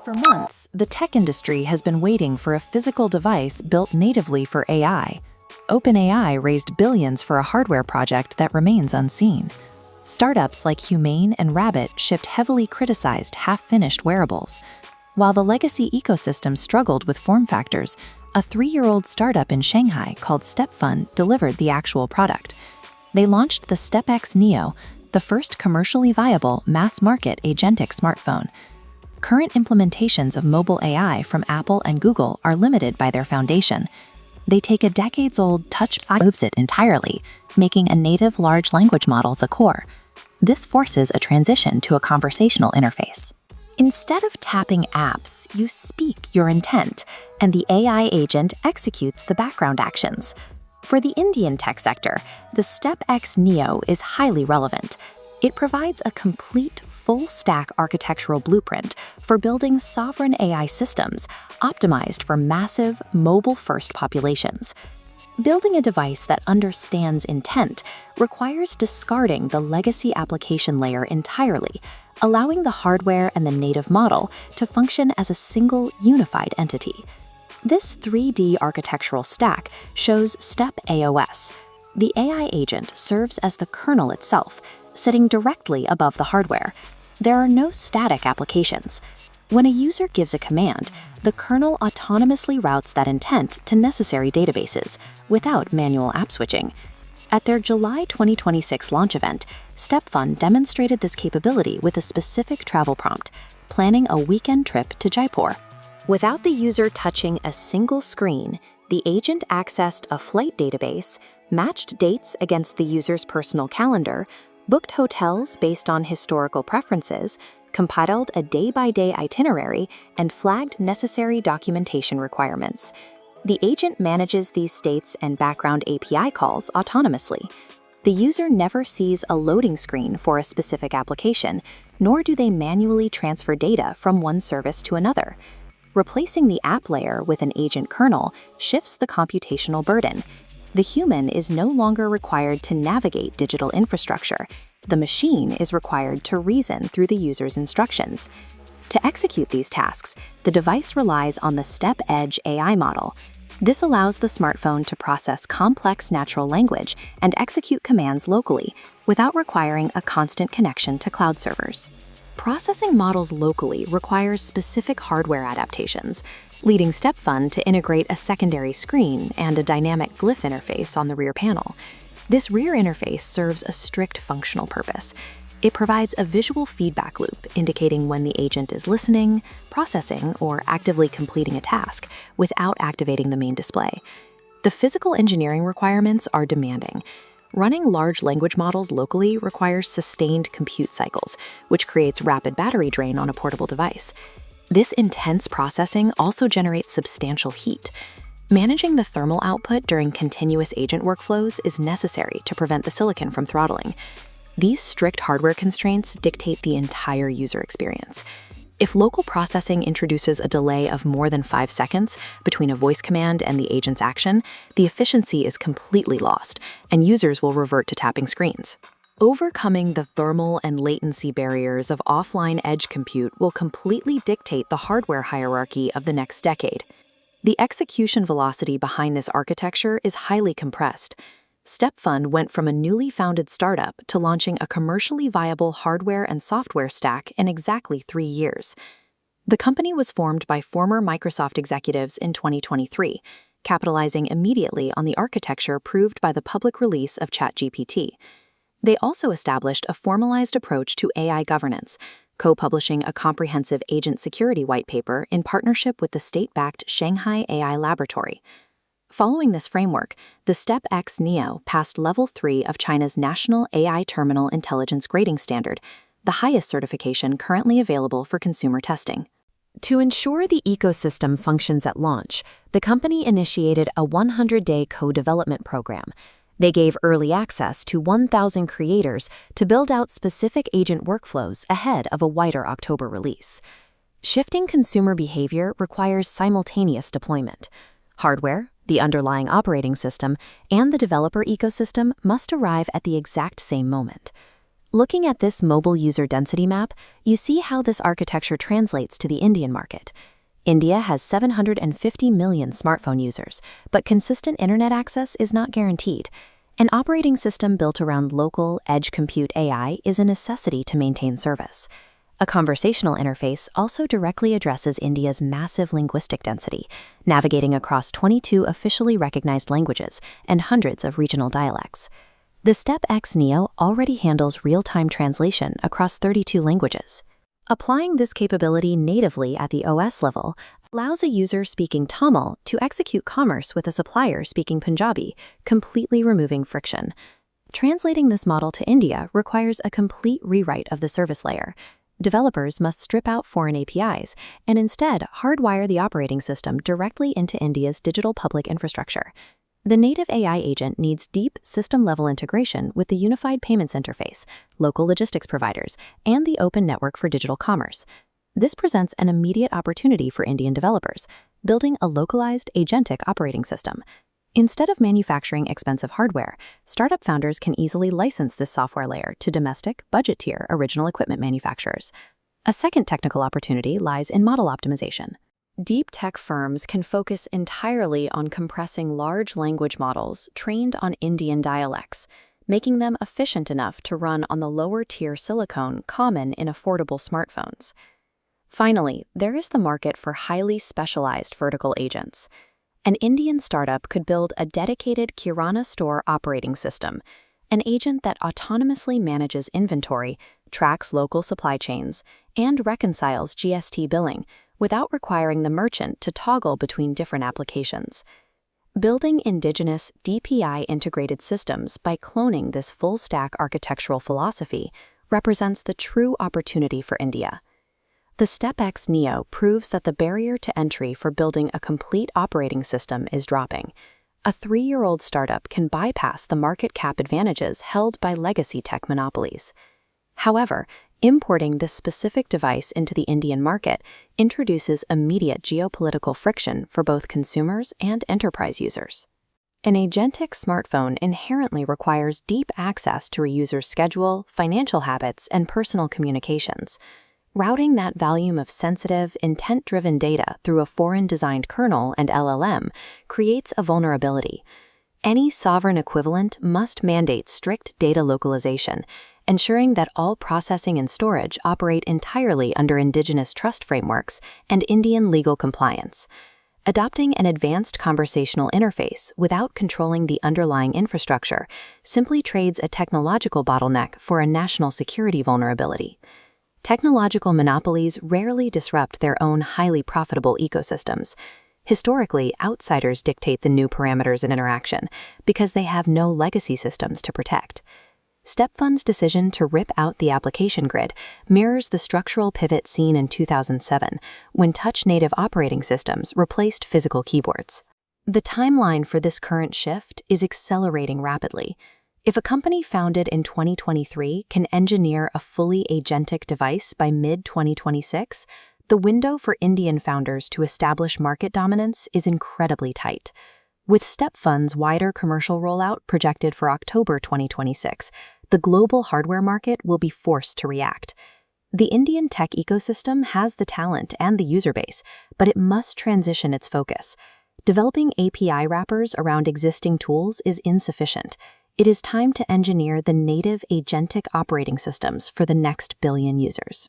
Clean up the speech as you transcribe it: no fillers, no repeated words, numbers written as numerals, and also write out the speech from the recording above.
For months, the tech industry has been waiting for a physical device built natively for AI. OpenAI raised billions for a hardware project that remains unseen. Startups like Humane and Rabbit shipped heavily criticized half-finished wearables. While the legacy ecosystem struggled with form factors, a 3-year-old startup in Shanghai called StepFun delivered the actual product. They launched the StepX Neo, the first commercially viable mass-market agentic smartphone. Current implementations of mobile AI from Apple and Google are limited by their foundation. They take a decades-old touch moves it entirely, making a native large language model the core. This forces a transition to a conversational interface. Instead of tapping apps, you speak your intent, and the AI agent executes the background actions. For the Indian tech sector, the StepX Neo is highly relevant. It provides a complete full-stack architectural blueprint for building sovereign AI systems optimized for massive, mobile-first populations. Building a device that understands intent requires discarding the legacy application layer entirely, allowing the hardware and the native model to function as a single, unified entity. This 3D architectural stack shows Step AOS. The AI agent serves as the kernel itself, sitting directly above the hardware. There are no static applications. When a user gives a command, the kernel autonomously routes that intent to necessary databases without manual app switching. At their July 2026 launch event, StepFun demonstrated this capability with a specific travel prompt, planning a weekend trip to Jaipur. Without the user touching a single screen, the agent accessed a flight database, matched dates against the user's personal calendar, booked hotels based on historical preferences, compiled a day-by-day itinerary, and flagged necessary documentation requirements. The agent manages these states and background API calls autonomously. The user never sees a loading screen for a specific application, nor do they manually transfer data from one service to another. Replacing the app layer with an agent kernel shifts the computational burden. The human is no longer required to navigate digital infrastructure. The machine is required to reason through the user's instructions. To execute these tasks, the device relies on the StepEdge AI model. This allows the smartphone to process complex natural language and execute commands locally, without requiring a constant connection to cloud servers. Processing models locally requires specific hardware adaptations, leading StepFun to integrate a secondary screen and a dynamic glyph interface on the rear panel. This rear interface serves a strict functional purpose. It provides a visual feedback loop indicating when the agent is listening, processing, or actively completing a task without activating the main display. The physical engineering requirements are demanding. Running large language models locally requires sustained compute cycles, which creates rapid battery drain on a portable device. This intense processing also generates substantial heat. Managing the thermal output during continuous agent workflows is necessary to prevent the silicon from throttling. These strict hardware constraints dictate the entire user experience. If local processing introduces a delay of more than 5 seconds between a voice command and the agent's action, the efficiency is completely lost, and users will revert to tapping screens. Overcoming the thermal and latency barriers of offline edge compute will completely dictate the hardware hierarchy of the next decade. The execution velocity behind this architecture is highly compressed. StepFun went from a newly founded startup to launching a commercially viable hardware and software stack in exactly 3 years. The company was formed by former Microsoft executives in 2023, capitalizing immediately on the architecture proved by the public release of ChatGPT. They also established a formalized approach to AI governance, co-publishing a comprehensive agent security white paper in partnership with the state-backed Shanghai AI Laboratory. Following this framework, the StepX Neo passed Level 3 of China's National AI Terminal Intelligence Grading Standard, the highest certification currently available for consumer testing. To ensure the ecosystem functions at launch, the company initiated a 100-day co-development program. They gave early access to 1,000 creators to build out specific agent workflows ahead of a wider October release. Shifting consumer behavior requires simultaneous deployment. Hardware, the underlying operating system, and the developer ecosystem must arrive at the exact same moment. Looking at this mobile user density map, you see how this architecture translates to the Indian market. India has 750 million smartphone users, but consistent internet access is not guaranteed. An operating system built around local, edge compute AI is a necessity to maintain service. A conversational interface also directly addresses India's massive linguistic density, navigating across 22 officially recognized languages and hundreds of regional dialects. The StepX Neo already handles real-time translation across 32 languages. Applying this capability natively at the OS level allows a user speaking Tamil to execute commerce with a supplier speaking Punjabi, completely removing friction. Translating this model to India requires a complete rewrite of the service layer. Developers must strip out foreign APIs and instead hardwire the operating system directly into India's digital public infrastructure. The native AI agent needs deep system-level integration with the unified payments interface, local logistics providers, and the open network for digital commerce. This presents an immediate opportunity for Indian developers, building a localized agentic operating system. Instead of manufacturing expensive hardware, startup founders can easily license this software layer to domestic, budget-tier original equipment manufacturers. A second technical opportunity lies in model optimization. Deep tech firms can focus entirely on compressing large language models trained on Indian dialects, making them efficient enough to run on the lower-tier silicon common in affordable smartphones. Finally, there is the market for highly specialized vertical agents. An Indian startup could build a dedicated Kirana store operating system, an agent that autonomously manages inventory, tracks local supply chains, and reconciles GST billing, without requiring the merchant to toggle between different applications. Building indigenous DPI-integrated systems by cloning this full-stack architectural philosophy represents the true opportunity for India. The StepX Neo proves that the barrier to entry for building a complete operating system is dropping. A 3-year-old startup can bypass the market cap advantages held by legacy tech monopolies. However, importing this specific device into the Indian market introduces immediate geopolitical friction for both consumers and enterprise users. An agentic smartphone inherently requires deep access to a user's schedule, financial habits, and personal communications. Routing that volume of sensitive, intent-driven data through a foreign-designed kernel and LLM creates a vulnerability. Any sovereign equivalent must mandate strict data localization, ensuring that all processing and storage operate entirely under indigenous trust frameworks and Indian legal compliance. Adopting an advanced conversational interface without controlling the underlying infrastructure simply trades a technological bottleneck for a national security vulnerability. Technological monopolies rarely disrupt their own highly profitable ecosystems. Historically, outsiders dictate the new parameters in interaction because they have no legacy systems to protect. StepFun's decision to rip out the application grid mirrors the structural pivot seen in 2007 when touch-native operating systems replaced physical keyboards. The timeline for this current shift is accelerating rapidly. If a company founded in 2023 can engineer a fully agentic device by mid-2026, the window for Indian founders to establish market dominance is incredibly tight. With StepFun's wider commercial rollout projected for October 2026, the global hardware market will be forced to react. The Indian tech ecosystem has the talent and the user base, but it must transition its focus. Developing API wrappers around existing tools is insufficient. It is time to engineer the native agentic operating systems for the next billion users.